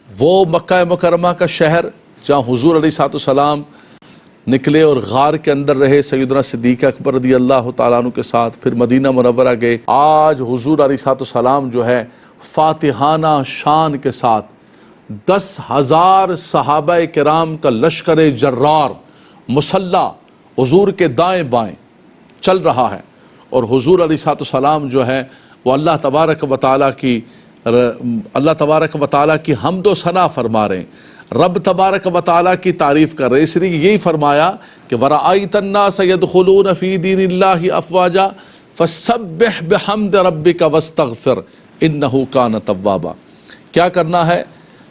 وہ مکہ مکرمہ کا شہر جہاں حضور علیہ السلام نکلے اور غار کے اندر رہے سیدنا صدیق اکبر رضی اللہ تعالیٰ عنہ کے ساتھ، پھر مدینہ منورہ گئے۔ آج حضور علیہ السلام جو ہے فاتحانہ شان کے ساتھ 10,000 صحابہ کرام کا لشکر جرار مسلح حضور کے دائیں بائیں چل رہا ہے، اور حضور علیہ السلام جو ہے وہ اللہ تبارک و تعالیٰ کی حمد و ثنا فرما رہے ہیں، رب تبارک و تعالیٰ کی تعریف کر رہے ہیں۔ اس لیے یہی فرمایا کہ وَرَأَيْتَ النَّاسَ يَدْخُلُونَ فِي دِينِ اللَّهِ أَفْوَاجًا فَسَبِّحْ بِحَمْدِ رَبِّكَ وَاسْتَغْفِرْ إِنَّهُ كَانَ تَوَّابًا۔ کیا کرنا ہے؟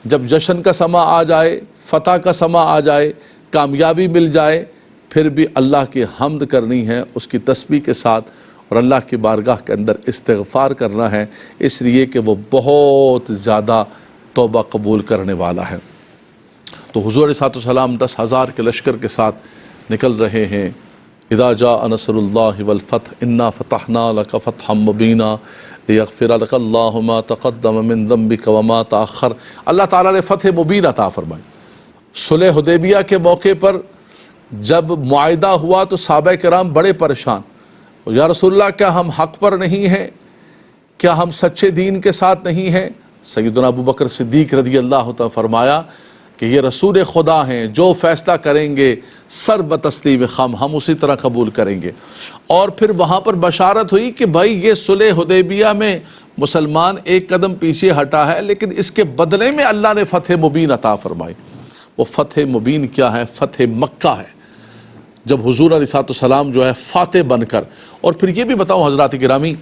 جب جشن کا سما آ جائے، فتح کا سما آ جائے، کامیابی مل جائے، پھر بھی اللہ کی حمد کرنی ہے اس کی تسبیح کے ساتھ، اور اللہ کی بارگاہ کے اندر استغفار کرنا ہے، اس لیے کہ وہ بہت زیادہ توبہ قبول کرنے والا ہے۔ تو حضور علیہ السلام 10,000 کے لشکر کے ساتھ نکل رہے ہیں۔ اذا جاء نصر اللہ والفتح انا فتحنا لک فتحا مبینا لیغفر لک اللہ ما تقدم من ذنبک وما تأخر۔ اللہ تعالیٰ نے فتح مبین عطا فرمائی۔ صلح حدیبیہ کے موقع پر جب معاہدہ ہوا تو صحابہ کرام بڑے پریشان، یا رسول اللہ کیا ہم حق پر نہیں ہیں؟ کیا ہم سچے دین کے ساتھ نہیں ہیں؟ سیدنا ابو بکر صدیق رضی اللہ عنہ فرمایا کہ یہ رسول خدا ہیں، جو فیصلہ کریں گے سر بتسلیم خم، ہم اسی طرح قبول کریں گے۔ اور پھر وہاں پر بشارت ہوئی کہ بھائی یہ صلح حدیبیہ میں مسلمان ایک قدم پیچھے ہٹا ہے، لیکن اس کے بدلے میں اللہ نے فتح مبین عطا فرمائی۔ وہ فتح مبین کیا ہے؟ فتح مکہ ہے، جب حضور علیہ السلام جو ہے فاتح بن کر، اور پھر یہ بھی بتاؤں حضرات گرامی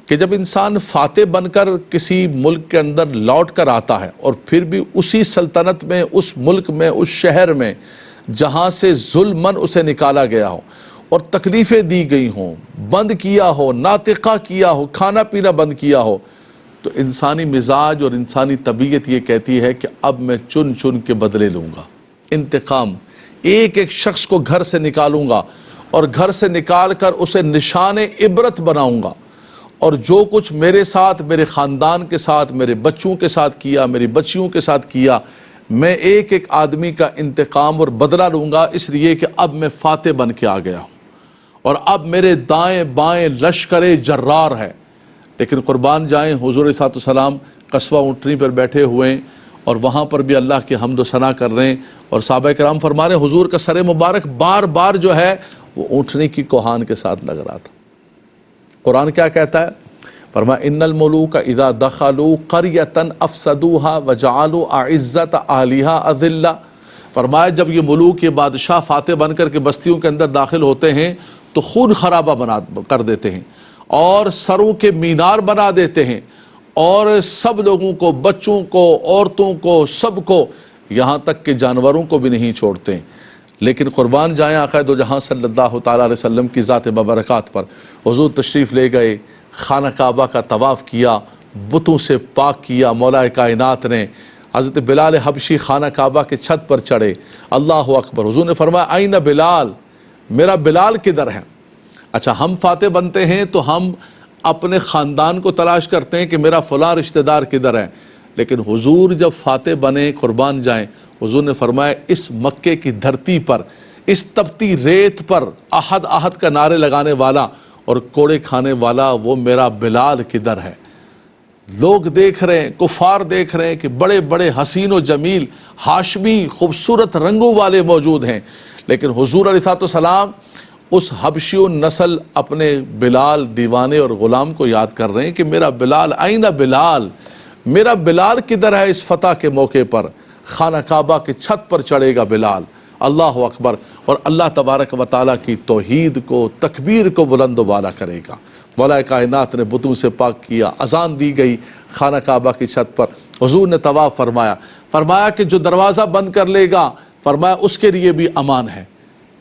کہ جب انسان فاتح بن کر کسی ملک کے اندر لوٹ کر آتا ہے، اور پھر بھی اسی سلطنت میں، اس ملک میں، اس شہر میں جہاں سے ظلماً اسے نکالا گیا ہو اور تکلیفیں دی گئی ہوں، بند کیا ہو، ناطقہ کیا ہو، کھانا پینا بند کیا ہو، تو انسانی مزاج اور انسانی طبیعت یہ کہتی ہے کہ اب میں چن چن کے بدلے لوں گا، انتقام، ایک ایک شخص کو گھر سے نکالوں گا اور گھر سے نکال کر اسے نشان عبرت بناؤں گا، اور جو کچھ میرے ساتھ، میرے خاندان کے ساتھ، میرے بچوں کے ساتھ کیا، میری بچیوں کے ساتھ کیا، میں ایک ایک آدمی کا انتقام اور بدلہ لوں گا، اس لیے کہ اب میں فاتح بن کے آ گیا ہوں، اور اب میرے دائیں بائیں لشکر جرار ہے۔ لیکن قربان جائیں حضور علیہ السلام قصوہ اونٹنی پر بیٹھے ہوئے ہیں، اور وہاں پر بھی اللہ کی حمد و ثنا کر رہے ہیں، اور صحابہ کرام فرما رہے ہیں حضور کا سر مبارک بار بار جو ہے وہ اونٹنی کی کوہان کے ساتھ لگ رہا تھا۔ قرآن کیا کہتا ہے؟ فرمایا ان الملوک اذا دخلوا قریۃ افسدوها وجعلوا اعزۃ اہلها اذلہ۔ فرمایا جب یہ ملوک، یہ بادشاہ فاتح بن کر کے بستیوں کے اندر داخل ہوتے ہیں تو خون خرابہ کر دیتے ہیں، اور سروں کے مینار بنا دیتے ہیں، اور سب لوگوں کو، بچوں کو، عورتوں کو، سب کو، یہاں تک کہ جانوروں کو بھی نہیں چھوڑتے۔ لیکن قربان جائیں آقا دو جہاں صلی اللہ تعالیٰ علیہ وسلم کی ذات مبارکات پر، حضور تشریف لے گئے، خانہ کعبہ کا طواف کیا، بتوں سے پاک کیا مولا کائنات نے۔ حضرت بلال حبشی خانہ کعبہ کے چھت پر چڑھے، اللہ اکبر، حضور نے فرمایا آئین بلال، میرا بلال کدھر ہے؟ اچھا ہم فاتح بنتے ہیں تو ہم اپنے خاندان کو تلاش کرتے ہیں کہ میرا فلاں رشتہ دار کدھر ہے، لیکن حضور جب فاتح بنے، قربان جائیں، حضور نے فرمایا اس مکے کی دھرتی پر، اس تپتی ریت پر احد احد کا نعرے لگانے والا اور کوڑے کھانے والا وہ میرا بلال کدھر ہے؟ لوگ دیکھ رہے ہیں، کفار دیکھ رہے ہیں کہ بڑے بڑے حسین و جمیل ہاشمی خوبصورت رنگوں والے موجود ہیں، لیکن حضور علیہ السلام اس حبشی نسل اپنے بلال دیوانے اور غلام کو یاد کر رہے ہیں کہ میرا بلال آئین بلال، میرا بلال کدھر ہے؟ اس فتح کے موقع پر خانہ کعبہ کے چھت پر چڑھے گا بلال، اللہ اکبر، اور اللہ تبارک و تعالیٰ کی توحید کو، تکبیر کو بلند و بالا کرے گا۔ مولا کائنات نے بتوں سے پاک کیا، اذان دی گئی خانہ کعبہ کی چھت پر، حضور نے طواف فرمایا کہ جو دروازہ بند کر لے گا، فرمایا اس کے لیے بھی امان ہے۔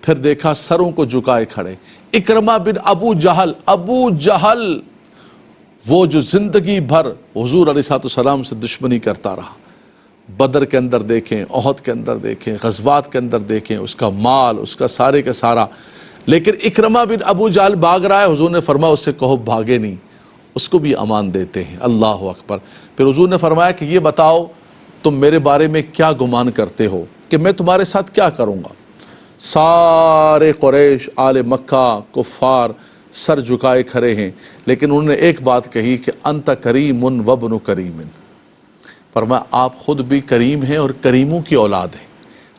پھر دیکھا سروں کو جھکائے کھڑے اکرمہ بن ابو جہل، وہ جو زندگی بھر حضور علیہ السلام سے دشمنی کرتا رہا، بدر کے اندر دیکھیں، احد کے اندر دیکھیں، غزوات کے اندر دیکھیں، اس کا مال، اس کا سارے کا سارا، لیکن اکرمہ بن ابو جہل بھاگ رہا ہے، حضور نے فرمایا اس سے کہو بھاگے نہیں، اس کو بھی امان دیتے ہیں، اللہ اکبر۔ پھر حضور نے فرمایا کہ یہ بتاؤ تم میرے بارے میں کیا گمان کرتے ہو کہ میں تمہارے ساتھ کیا کروں گا؟ سارے قریش آل مکہ کفار سر جھکائے کھڑے ہیں، لیکن انہوں نے ایک بات کہی کہ انت کریم وابن کریم، فرمایا آپ خود بھی کریم ہیں اور کریموں کی اولاد ہیں،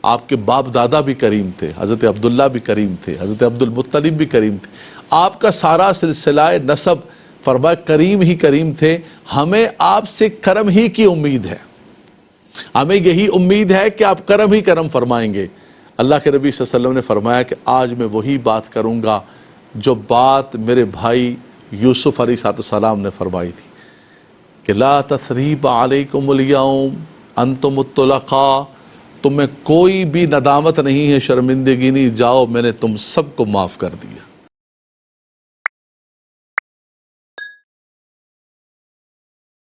آپ کے باپ دادا بھی کریم تھے، حضرت عبداللہ بھی کریم تھے، حضرت عبد المطلب بھی کریم تھے، آپ کا سارا سلسلہ نسب فرمایا کریم ہی کریم تھے، ہمیں آپ سے کرم ہی کی امید ہے، ہمیں یہی امید ہے کہ آپ کرم ہی کرم فرمائیں گے۔ اللہ کے نبی صلی اللہ علیہ وسلم نے فرمایا کہ آج میں وہی بات کروں گا جو بات میرے بھائی یوسف علیہ السلام نے فرمائی تھی کہ لا تثریب علیکم الیوم انتم الطلقاء، تمہیں کوئی بھی ندامت نہیں ہے، شرمندگی نہیں، جاؤ میں نے تم سب کو معاف کر دیا۔